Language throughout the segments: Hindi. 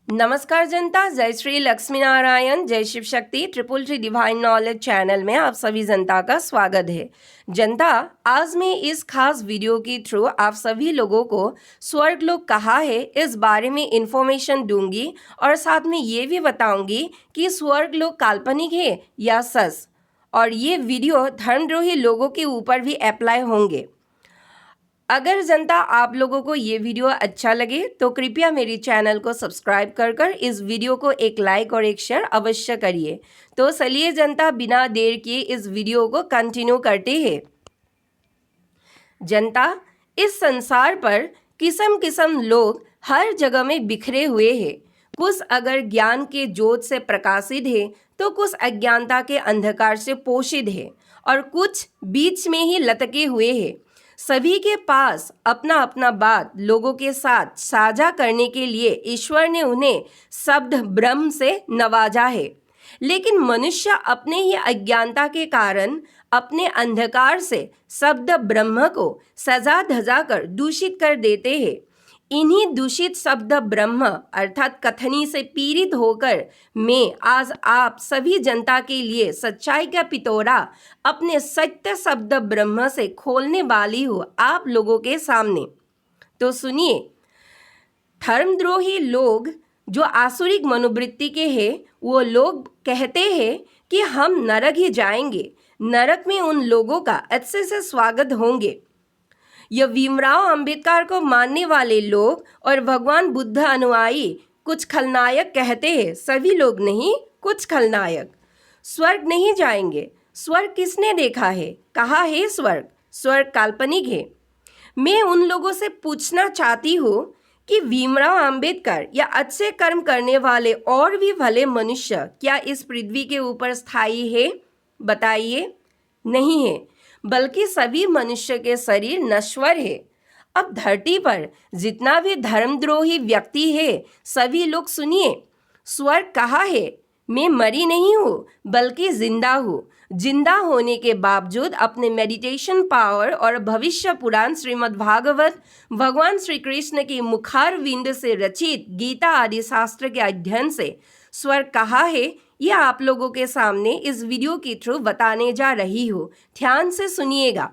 नमस्कार जनता, जय श्री लक्ष्मी नारायण, जय Shiv Shakti, triple tree divine knowledge channel में आप सभी जनता का स्वागत है। जनता, आज मैं इस खास वीडियो के थ्रू आप सभी लोगों को स्वर्ग लोक कहाँ है इस बारे में इंफॉर्मेशन दूंगी और साथ में ये भी बताऊंगी कि स्वर्ग लोक काल्पनिक है या सच, और ये वीडियो धर्मद्रोही लोगों के ऊपर भी अप्लाई होंगे। अगर जनता आप लोगों को ये वीडियो अच्छा लगे तो कृपया मेरे चैनल को सब्सक्राइब कर इस वीडियो को एक लाइक और एक शेयर अवश्य करिए। तो चलिए जनता, बिना देर किए इस वीडियो को कंटिन्यू करते हैं। जनता, इस संसार पर किस्म किस्म लोग हर जगह में बिखरे हुए हैं। कुछ अगर ज्ञान के ज्योत से प्रकाशित है तो कुछ अज्ञानता के अंधकार से पोषित है और कुछ बीच में ही लटके हुए हैं। सभी के पास अपना अपना बात लोगों के साथ साझा करने के लिए ईश्वर ने उन्हें शब्द ब्रह्म से नवाजा है, लेकिन मनुष्य अपने ही अज्ञानता के कारण अपने अंधकार से शब्द ब्रह्म को सजा धजा कर दूषित कर देते हैं। इन्हीं दूषित शब्द ब्रह्म अर्थात कथनी से पीड़ित होकर मैं आज आप सभी जनता के लिए सच्चाई का पितौरा अपने सत्य शब्द ब्रह्म से खोलने वाली हूँ आप लोगों के सामने। तो सुनिए, धर्मद्रोही लोग जो आसुरिक मनोवृत्ति के हैं वो लोग कहते हैं कि हम नरक ही जाएंगे, नरक में उन लोगों का अच्छे से स्वागत होंगे। यह भीमराव अंबेडकर को मानने वाले लोग और भगवान बुद्ध अनुयायी कुछ खलनायक कहते हैं, सभी लोग नहीं, कुछ खलनायक स्वर्ग नहीं जाएंगे। स्वर्ग किसने देखा है? कहा है स्वर्ग? स्वर्ग काल्पनिक है। मैं उन लोगों से पूछना चाहती हूँ कि भीमराव अंबेडकर या अच्छे कर्म करने वाले और भी भले मनुष्य क्या इस पृथ्वी के ऊपर स्थायी है? बताइए, नहीं है, बल्कि सभी मनुष्य के शरीर नश्वर है। अब धरती पर जितना भी धर्मद्रोही व्यक्ति है सभी लोग सुनिए, स्वर्ग कहाँ है? मैं मरी नहीं हूँ बल्कि जिंदा हूँ। जिंदा होने के बावजूद अपने मेडिटेशन पावर और भविष्य पुराण श्रीमद् भागवत भगवान श्री कृष्ण की मुखार विंद से रचित गीता आदि शास्त्र के अध्ययन से स्वर्ग कहाँ है यह आप लोगों के सामने इस वीडियो के थ्रू बताने जा रही हूँ। ध्यान से सुनिएगा।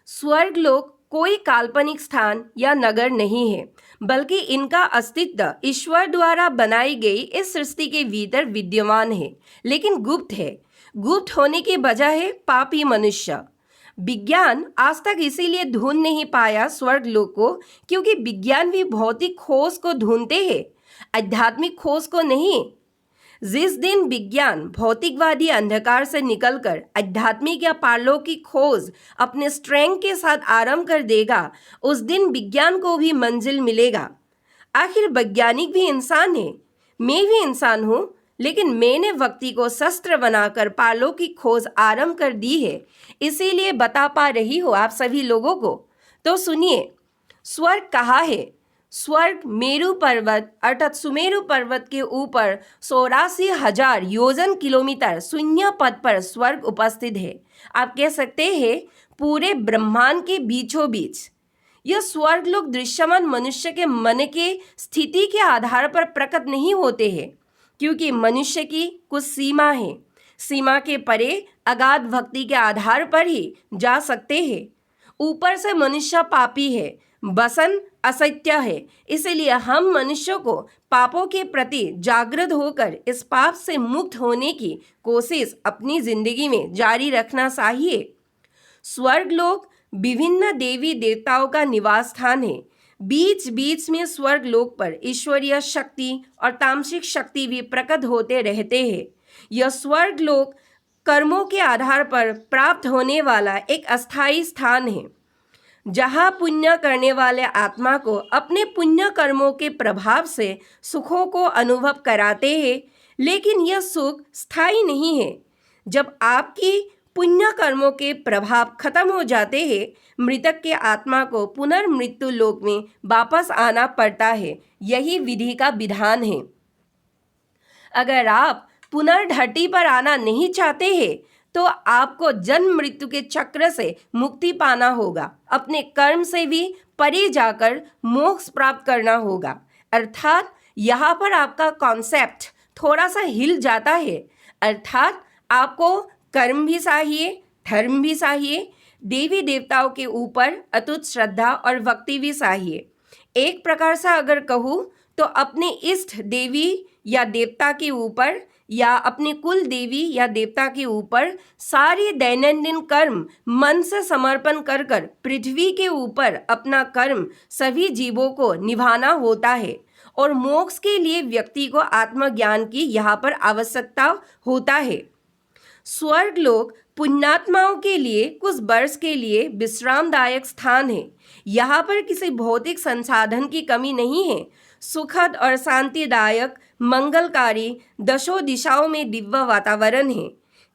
स्वर्ग लोक कोई काल्पनिक स्थान या नगर नहीं है, बल्कि इनका अस्तित्व ईश्वर द्वारा बनाई गई इस सृष्टि के भीतर विद्यमान है, लेकिन गुप्त है। गुप्त होने की वजह है पापी मनुष्य। विज्ञान आज तक इसीलिए ढूंढ नहीं पाया स्वर्ग लोक को, क्योंकि विज्ञान भी भौतिक खोज को ढूंढते हैं, आध्यात्मिक खोज को नहीं। जिस दिन विज्ञान भौतिकवादी अंधकार से निकलकर आध्यात्मिक या पारलौकिक खोज अपने स्ट्रेंथ के साथ आरंभ कर देगा, उस दिन विज्ञान को भी मंजिल मिलेगा। आखिर वैज्ञानिक भी इंसान है, मैं भी इंसान हूँ, लेकिन मैंने व्यक्ति को शस्त्र बनाकर पारलौकिक खोज आरंभ कर दी है, इसीलिए बता पा रही हूँ आप सभी लोगों को। तो सुनिए, स्वर्ग कहाँ है? स्वर्ग मेरु पर्वत अर्थात सुमेरु पर्वत के ऊपर 84,000 योजन किलोमीटर शून्य पद पर स्वर्ग उपस्थित है। आप कह सकते हैं पूरे ब्रह्मांड के बीचों बीच। यह स्वर्ग लोग दृश्यमान मनुष्य के मन के स्थिति के आधार पर प्रकट नहीं होते हैं, क्योंकि मनुष्य की कुछ सीमा है। सीमा के परे अगाध भक्ति के आधार पर ही जा सकते हैं। ऊपर से मनुष्य पापी है, वसन असत्य है, इसलिए हम मनुष्यों को पापों के प्रति जागृत होकर इस पाप से मुक्त होने की कोशिश अपनी जिंदगी में जारी रखना चाहिए। स्वर्ग लोक विभिन्न देवी देवताओं का निवास स्थान है। बीच बीच में स्वर्ग लोक पर ईश्वरीय शक्ति और तामसिक शक्ति भी प्रकट होते रहते हैं। यह स्वर्ग लोक कर्मों के आधार पर प्राप्त होने वाला एक अस्थायी स्थान है, जहाँ पुण्य करने वाले आत्मा को अपने पुण्य कर्मों के प्रभाव से सुखों को अनुभव कराते हैं, लेकिन यह सुख स्थायी नहीं है। जब आपकी पुण्य कर्मों के प्रभाव खत्म हो जाते हैं, मृतक के आत्मा को पुनर्मृत्यु लोक में वापस आना पड़ता है। यही विधि का विधान है। अगर आप पुनर्धरती पर आना नहीं चाहते हैं तो आपको जन्म मृत्यु के चक्र से मुक्ति पाना होगा, अपने कर्म से भी परे जाकर मोक्ष प्राप्त करना होगा। अर्थात यहाँ पर आपका कॉन्सेप्ट थोड़ा सा हिल जाता है, अर्थात आपको कर्म भी चाहिए, धर्म भी चाहिए, देवी देवताओं के ऊपर अटूट श्रद्धा और भक्ति भी चाहिए। एक प्रकार से अगर कहूँ तो अपने इष्ट देवी या देवता के ऊपर या अपने कुल देवी या देवता के ऊपर सारे दैनंदिन कर्म मन से समर्पण कर कर पृथ्वी के ऊपर अपना कर्म सभी जीवों को निभाना होता है। और मोक्ष के लिए व्यक्ति को आत्मज्ञान की यहाँ पर आवश्यकता होता है। स्वर्ग लोक पुण्यात्माओं के लिए कुछ वर्ष के लिए विश्रामदायक स्थान है। यहाँ पर किसी भौतिक संसाधन की कमी नहीं है। सुखद और शांतिदायक मंगलकारी दशों दिशाओं में दिव्य वातावरण है।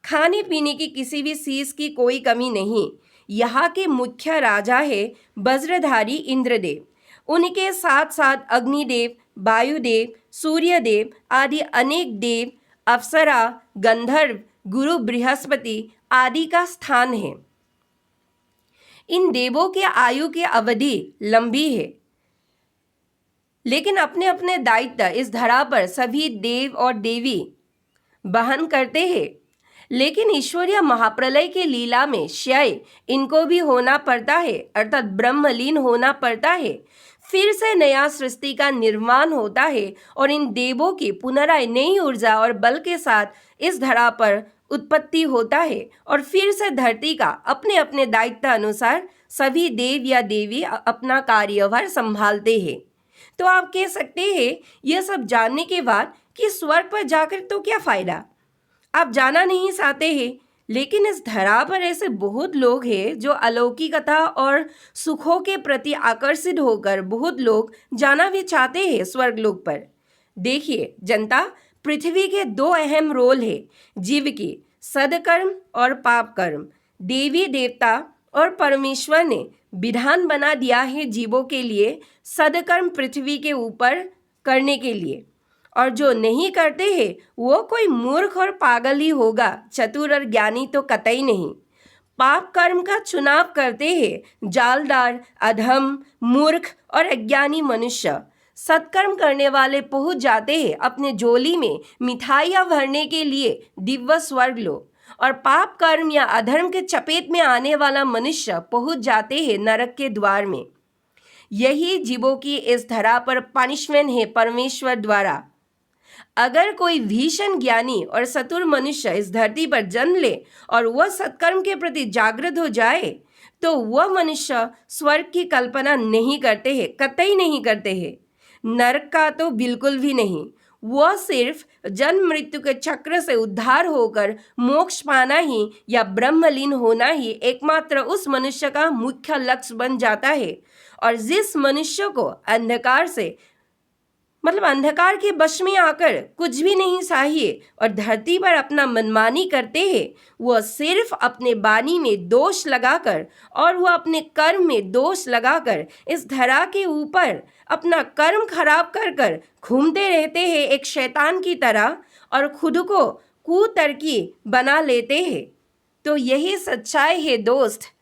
खाने पीने की किसी भी चीज की कोई कमी नहीं। यहाँ के मुख्य राजा है वज्रधारी इंद्रदेव। उनके साथ साथ अग्निदेव, वायुदेव, सूर्यदेव आदि अनेक देव, अप्सरा, गंधर्व, गुरु बृहस्पति आदि का स्थान है। इन देवों के आयु की अवधि लंबी है, लेकिन अपने अपने दायित्व इस धरा पर सभी देव और देवी वहन करते हैं। लेकिन ईश्वरीय महाप्रलय के लीला में क्षय इनको भी होना पड़ता है, अर्थात ब्रह्मलीन होना पड़ता है। फिर से नया सृष्टि का निर्माण होता है और इन देवों की पुनराय नई ऊर्जा और बल के साथ इस धरा पर उत्पत्ति होता है और फिर से धरती का अपने अपने दायित्व अनुसार सभी देव या देवी अपना कार्यभार संभालते हैं। तो आप कह सकते हैं यह सब जानने के बाद कि स्वर्ग पर जाकर तो क्या फायदा, आप जाना नहीं चाहते हैं। लेकिन इस धरा पर ऐसे बहुत लोग हैं जो अलौकिकता और सुखों के प्रति आकर्षित होकर बहुत लोग जाना भी चाहते हैं स्वर्गलोक पर। देखिए जनता, पृथ्वी के दो अहम रोल है जीव की, सदकर्म और पाप कर्म। देवी देवता और परमेश्वर ने विधान बना दिया है जीवों के लिए सदकर्म पृथ्वी के ऊपर करने के लिए, और जो नहीं करते हैं वो कोई मूर्ख और पागल ही होगा, चतुर और ज्ञानी तो कतई नहीं। पाप कर्म का चुनाव करते हैं जालदार, अधम, मूर्ख और अज्ञानी मनुष्य। सत्कर्म करने वाले पहुंच जाते हैं अपने झोली में मिठाइयाँ भरने के लिए दिव्य स्वर्ग लोक, और पाप कर्म या अधर्म के चपेट में आने वाला मनुष्य पहुंच जाते हैं नरक के द्वार में। यही जीवों की इस धरा पर पनिशमेंट है परमेश्वर द्वारा। अगर कोई भीषण ज्ञानी और चतुर मनुष्य इस धरती पर जन्म ले और वह सत्कर्म के प्रति जागृत हो जाए तो वह मनुष्य स्वर्ग की कल्पना नहीं करते हैं, कतई नहीं करते हैं। नरक का तो बिल्कुल भी नहीं। वह सिर्फ जन्म मृत्यु के चक्र से उद्धार होकर मोक्ष पाना ही या ब्रह्मलीन होना ही एकमात्र उस मनुष्य का मुख्य लक्ष्य बन जाता है। और जिस मनुष्य को अंधकार से अंधकार के वश में आकर कुछ भी नहीं चाहिए और धरती पर अपना मनमानी करते हैं, वह सिर्फ अपने वाणी में दोष लगाकर और वह अपने कर्म में दोष लगाकर इस धरा के ऊपर अपना कर्म खराब कर कर घूमते रहते हैं एक शैतान की तरह और खुद को कुतर्की बना लेते हैं। तो यही सच्चाई है दोस्त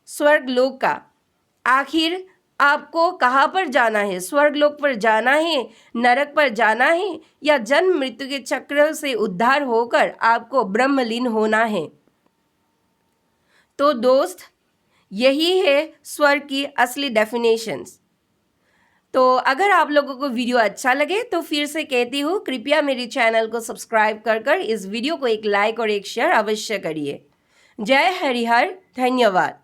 स्वर्ग लोक का। आखिर आपको कहाँ पर जाना है, स्वर्गलोक पर जाना है, नरक पर जाना है, या जन्म मृत्यु के चक्र से उद्धार होकर आपको ब्रह्मलीन होना है? तो दोस्त यही है स्वर्ग की असली डेफिनेशंस। तो अगर आप लोगों को वीडियो अच्छा लगे तो फिर से कहती हूँ कृपया मेरे चैनल को सब्सक्राइब कर इस वीडियो को एक लाइक और एक शेयर अवश्य करिए। जय हरिहर, धन्यवाद।